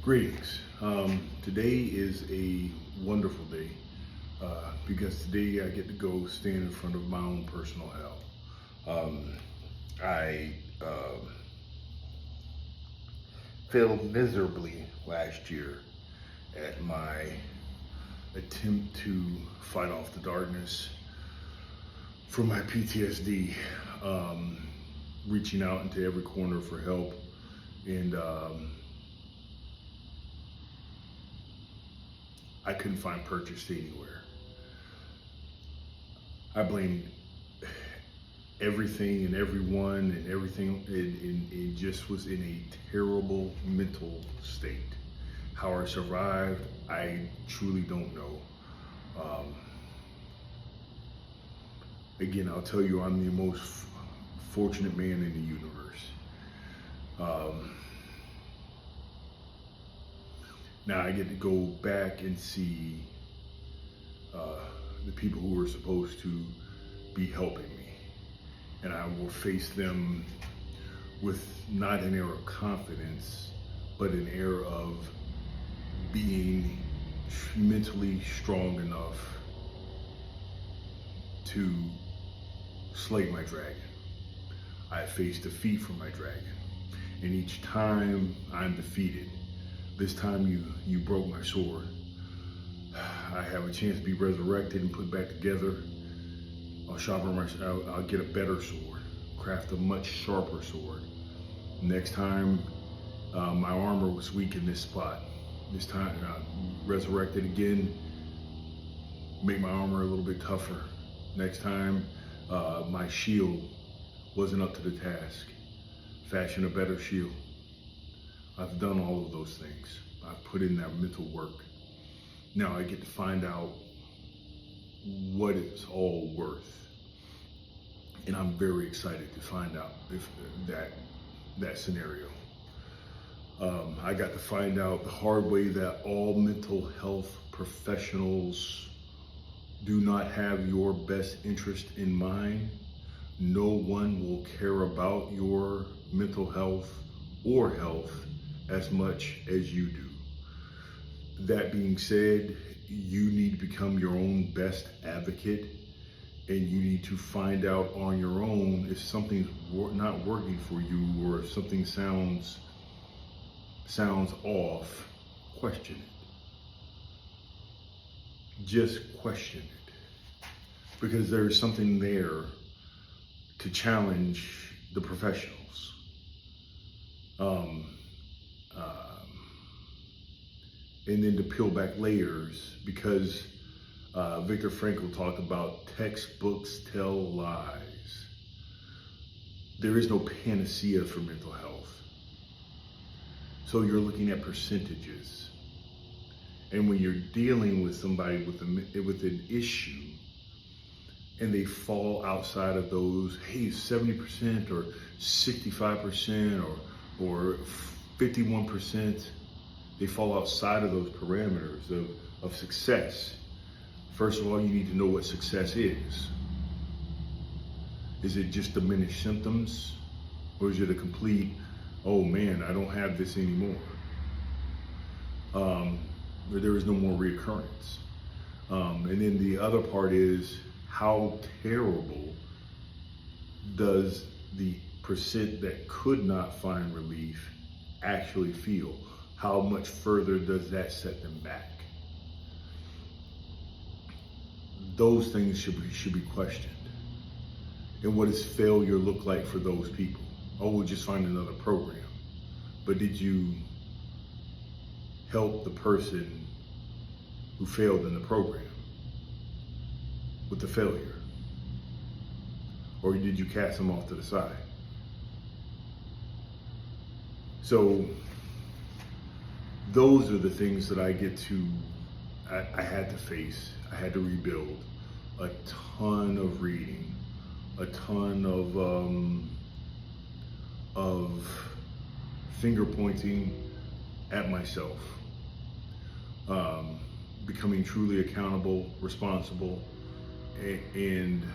Greetings. Today is a wonderful day because today I get to go stand in front of my own personal hell. I failed miserably last year at my attempt to fight off the darkness from my PTSD, reaching out into every corner for help and I couldn't find purchase anywhere. I blamed everything and everyone and everything. It just was in a terrible mental state. How I survived, I truly don't know. Again, I'll tell you, I'm the most fortunate man in the universe. Now I get to go back and see the people who were supposed to be helping me. And I will face them with not an air of confidence, but an air of being mentally strong enough to slay my dragon. I face defeat from my dragon. And each time I'm defeated, this time you broke my sword. I have a chance to be resurrected and put back together. I'll get a better sword, craft a much sharper sword. Next time, my armor was weak in this spot. This time, resurrected again, make my armor a little bit tougher. Next time, my shield wasn't up to the task. Fashion a better shield. I've done all of those things. I've put in that mental work. Now I get to find out what it's all worth. And I'm very excited to find out if that scenario. I got to find out the hard way that all mental health professionals do not have your best interest in mind. No one will care about your mental health or health as much as you do. That being said, you need to become your own best advocate, and you need to find out on your own if something's not working for you, or if something sounds off. Question it. Just question it, because there's something there to challenge the professionals. And then to peel back layers, because Viktor Frankl talked about textbooks tell lies. There is no panacea for mental health. So you're looking at percentages. And when you're dealing with somebody with an issue, and they fall outside of those, hey, 70% or 65% or 51%, they fall outside of those parameters of success. First of all, you need to know what success is. Is it just diminished symptoms? Or is it a complete, oh man, I don't have this anymore? There is no more reoccurrence. And then the other part is, how terrible does the percent that could not find relief actually feel? How much further does that set them back? Those things should be questioned. And what does failure look like for those people? Oh, we'll just find another program. But did you help the person who failed in the program with the failure? Or did you cast them off to the side? So those are the things that I had to face. I had to rebuild a ton of reading, a ton of finger pointing at myself, becoming truly accountable, responsible, and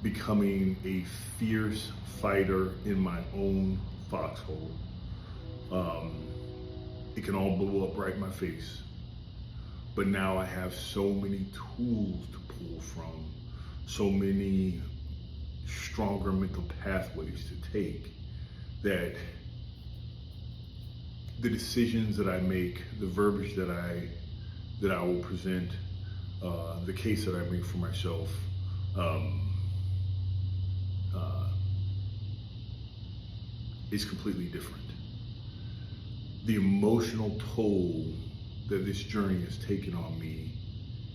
becoming a fierce fighter in my own foxhole. it can all blow up right in my face. But now I have so many tools to pull from, so many stronger mental pathways to take, that the decisions that I make, the verbiage that I will present, the case that I make for myself, is completely different. The emotional toll that this journey has taken on me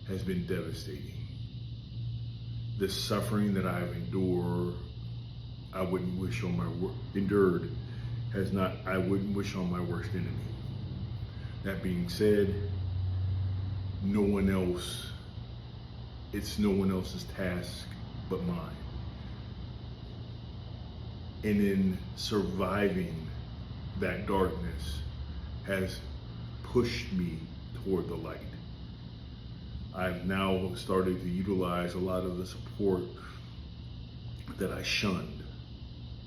has been devastating. The suffering that I've endured, I wouldn't wish on my I wouldn't wish on my worst enemy. That being said, it's no one else's task but mine. And in surviving that darkness has pushed me toward the light. I've now started to utilize a lot of the support that I shunned.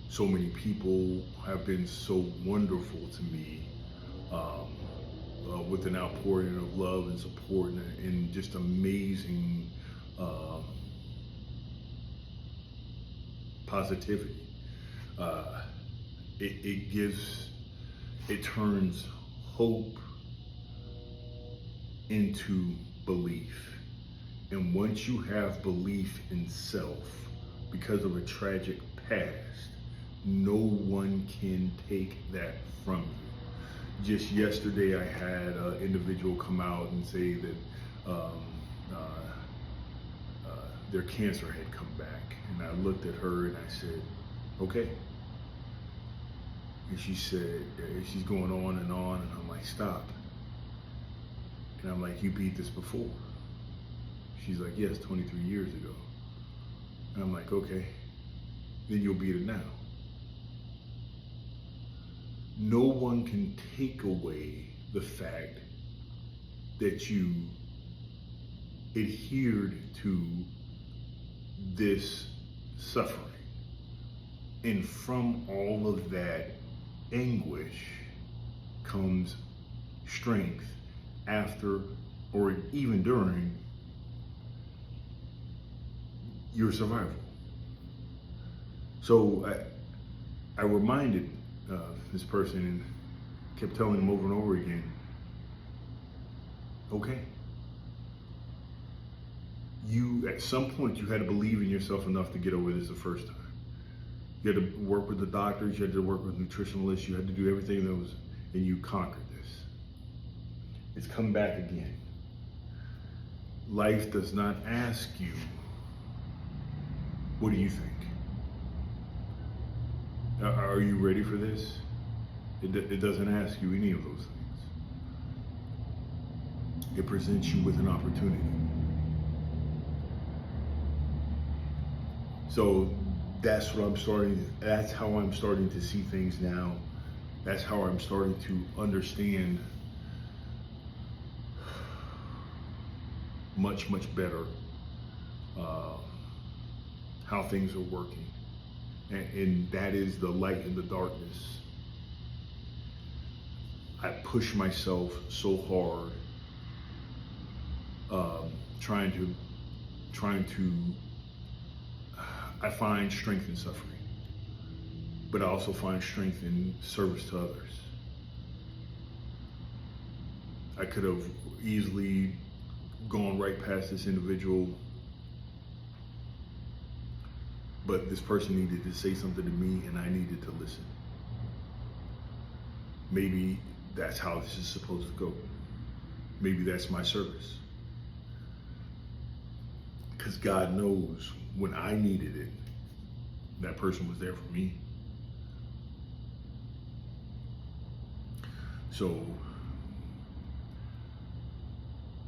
So many people have been so wonderful to me, with an outpouring of love and support and just amazing positivity. It turns hope into belief. And once you have belief in self, because of a tragic past, no one can take that from you. Just yesterday, I had an individual come out and say that their cancer had come back. And I looked at her and I said, okay. And she said, she's going on, and I'm like, stop. And I'm like, you beat this before? She's like, yes, 23 years ago. And I'm like, okay, then you'll beat it now. No one can take away the fact that you adhered to this suffering. And from all of that anguish comes strength after or even during your survival. So I reminded this person and kept telling him over and over again, okay, at some point you had to believe in yourself enough to get over this the first time. You had to work with the doctors, you had to work with nutritionalists, you had to do everything and you conquered this. It's come back again. Life does not ask you, what do you think? Are you ready for this? It doesn't ask you any of those things. It presents you with an opportunity. So that's how I'm starting to see things now. That's how I'm starting to understand much, much better how things are working. And that is the light in the darkness. I push myself so hard, I find strength in suffering, but I also find strength in service to others. I could have easily gone right past this individual, but this person needed to say something to me and I needed to listen. Maybe that's how this is supposed to go. Maybe that's my service. Because God knows when I needed it, that person was there for me. So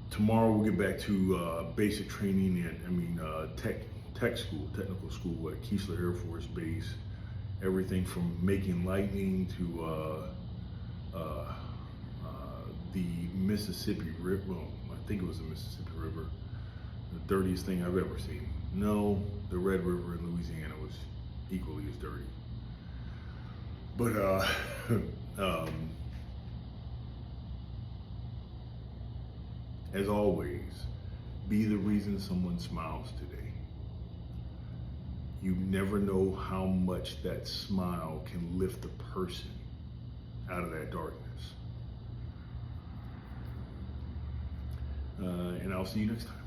tomorrow we'll get back to basic training and technical school at Keesler Air Force Base. Everything from making lightning to the Mississippi River. Well, I think it was the Mississippi River, the dirtiest thing I've ever seen. No, the Red River in Louisiana was equally as dirty. But as always, be the reason someone smiles today. You never know how much that smile can lift a person out of that darkness. And I'll see you next time.